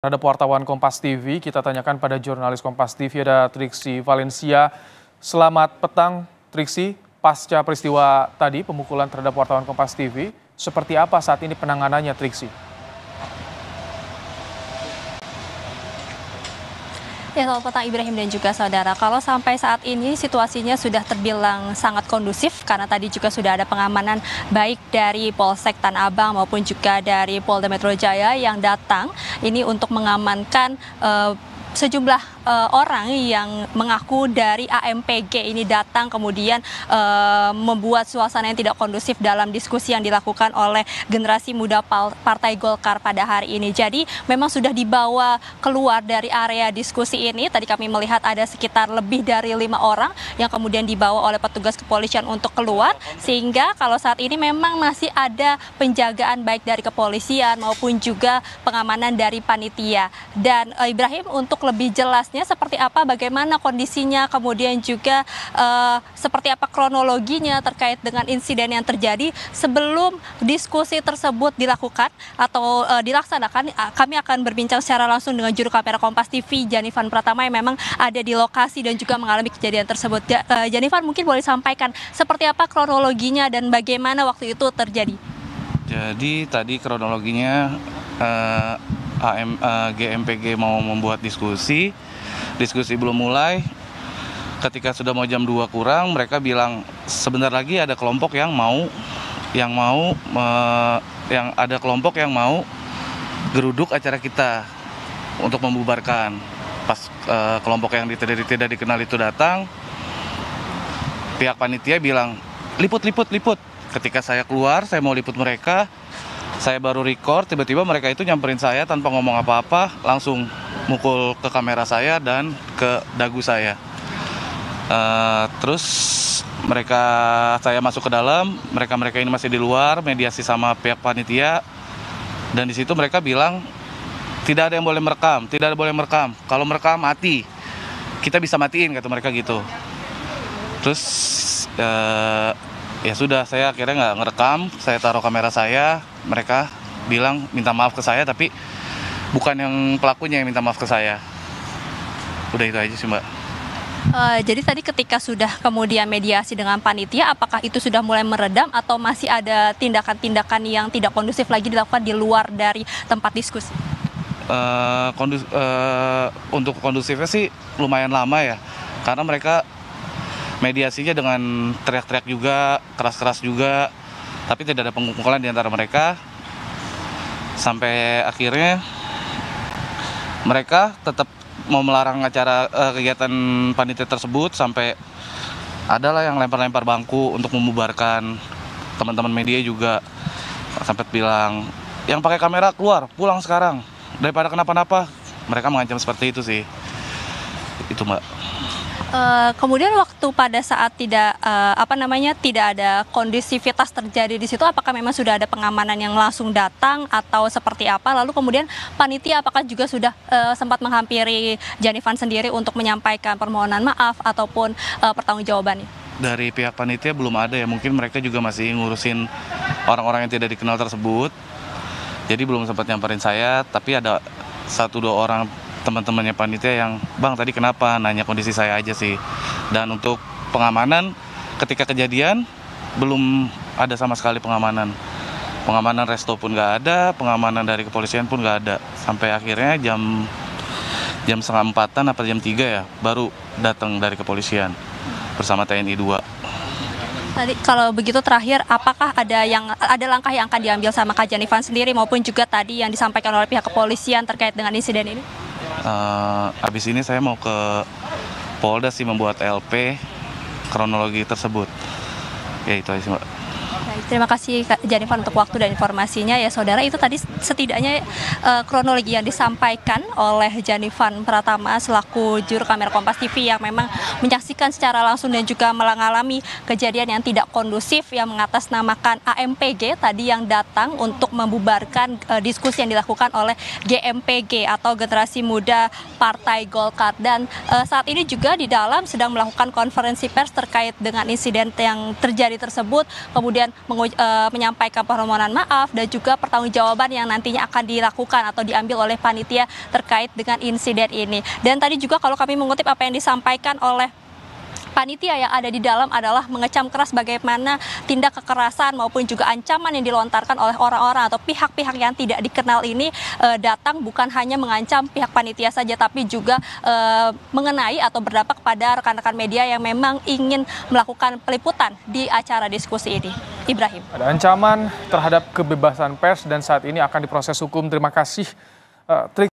Terhadap wartawan Kompas TV, kita tanyakan pada jurnalis Kompas TV ada Triksi Valencia. Selamat petang Triksi, pasca peristiwa tadi pemukulan terhadap wartawan Kompas TV, seperti apa saat ini penanganannya Triksi? Ya, selamat petang Ibrahim dan juga saudara. Kalau sampai saat ini situasinya sudah terbilang sangat kondusif karena tadi juga sudah ada pengamanan baik dari Polsek Tanah Abang maupun juga dari Polda Metro Jaya yang datang ini untuk mengamankan sejumlah orang yang mengaku dari AMPG ini datang kemudian membuat suasana yang tidak kondusif dalam diskusi yang dilakukan oleh generasi muda Partai Golkar pada hari ini. Jadi memang sudah dibawa keluar dari area diskusi ini. Tadi kami melihat ada sekitar lebih dari 5 orang yang kemudian dibawa oleh petugas kepolisian untuk keluar, sehingga kalau saat ini memang masih ada penjagaan baik dari kepolisian maupun juga pengamanan dari panitia. Dan Ibrahim, untuk lebih jelasnya seperti apa, bagaimana kondisinya, kemudian juga seperti apa kronologinya terkait dengan insiden yang terjadi sebelum diskusi tersebut dilakukan atau dilaksanakan, kami akan berbincang secara langsung dengan juru kamera Kompas TV, Janifan Pratama, yang memang ada di lokasi dan juga mengalami kejadian tersebut. Janifan, mungkin boleh sampaikan seperti apa kronologinya dan bagaimana waktu itu terjadi? Jadi tadi kronologinya GMPG mau membuat diskusi belum mulai. Ketika sudah mau jam 2 kurang, mereka bilang sebentar lagi ada kelompok yang mau geruduk acara kita untuk membubarkan. Pas kelompok yang tidak dikenal itu datang, pihak panitia bilang liput. Ketika saya keluar, saya mau liput mereka, saya baru record, tiba-tiba mereka itu nyamperin saya tanpa ngomong apa-apa, langsung mukul ke kamera saya dan ke dagu saya. Terus saya masuk ke dalam, mereka ini masih di luar, mediasi sama pihak panitia, dan di situ mereka bilang tidak ada yang boleh merekam, kalau merekam mati, kita bisa matiin, kata mereka gitu. Terus ya sudah, saya akhirnya nggak ngerekam, saya taruh kamera saya. Mereka bilang minta maaf ke saya, tapi bukan yang pelakunya yang minta maaf ke saya. Udah itu aja sih, Mbak. Jadi tadi ketika sudah kemudian mediasi dengan panitia, apakah itu sudah mulai meredam atau masih ada tindakan-tindakan yang tidak kondusif lagi dilakukan di luar dari tempat diskusi? Untuk kondusifnya sih lumayan lama ya, karena mereka mediasinya dengan teriak-teriak juga, keras-keras juga, tapi tidak ada pemukulan di antara mereka. Sampai akhirnya mereka tetap mau melarang acara kegiatan panitia tersebut, sampai adalah yang lempar-lempar bangku untuk membubarkan. Teman-teman media juga sampai bilang, yang pakai kamera keluar, pulang sekarang, daripada kenapa-napa. Mereka mengancam seperti itu sih. Itu, Mbak. Kemudian waktu pada saat tidak ada kondusivitas terjadi di situ, apakah memang sudah ada pengamanan yang langsung datang atau seperti apa? Lalu kemudian panitia apakah juga sudah sempat menghampiri Janifan sendiri untuk menyampaikan permohonan maaf ataupun pertanggungjawabannya? Dari pihak panitia belum ada ya, mungkin mereka juga masih ngurusin orang-orang yang tidak dikenal tersebut. Jadi belum sempat nyamperin saya, tapi ada 1-2 orang teman-temannya panitia yang, "Bang, tadi kenapa?" nanya kondisi saya aja sih. Dan untuk pengamanan ketika kejadian belum ada sama sekali pengamanan. Pengamanan resto pun nggak ada, pengamanan dari kepolisian pun nggak ada. Sampai akhirnya jam 3:30 atau jam 3 ya baru datang dari kepolisian bersama TNI 2. Tadi kalau begitu terakhir, apakah ada langkah yang akan diambil sama Kak Janifan sendiri maupun juga tadi yang disampaikan oleh pihak kepolisian terkait dengan insiden ini? Habis ini saya mau ke Polda sih membuat LP kronologi tersebut. Ya itu aja sih, Mbak. Baik, terima kasih Kak Janifan untuk waktu dan informasinya ya saudara. Itu tadi setidaknya kronologi yang disampaikan oleh Janifan Pratama selaku juru kamera Kompas TV yang memang menyaksikan secara langsung dan juga mengalami kejadian yang tidak kondusif yang mengatasnamakan AMPG tadi yang datang untuk membubarkan diskusi yang dilakukan oleh GMPG atau Generasi Muda Partai Golkar. Dan saat ini juga di dalam sedang melakukan konferensi pers terkait dengan insiden yang terjadi tersebut, kemudian menyampaikan permohonan maaf dan juga pertanggungjawaban yang nantinya akan dilakukan atau diambil oleh panitia terkait dengan insiden ini. Dan tadi juga kalau kami mengutip apa yang disampaikan oleh panitia yang ada di dalam adalah mengecam keras bagaimana tindak kekerasan maupun juga ancaman yang dilontarkan oleh orang-orang atau pihak-pihak yang tidak dikenal ini datang bukan hanya mengancam pihak panitia saja, tapi juga mengenai atau berdampak kepada rekan-rekan media yang memang ingin melakukan peliputan di acara diskusi ini. Ibrahim. Ada ancaman terhadap kebebasan pers dan saat ini akan diproses hukum. Terima kasih.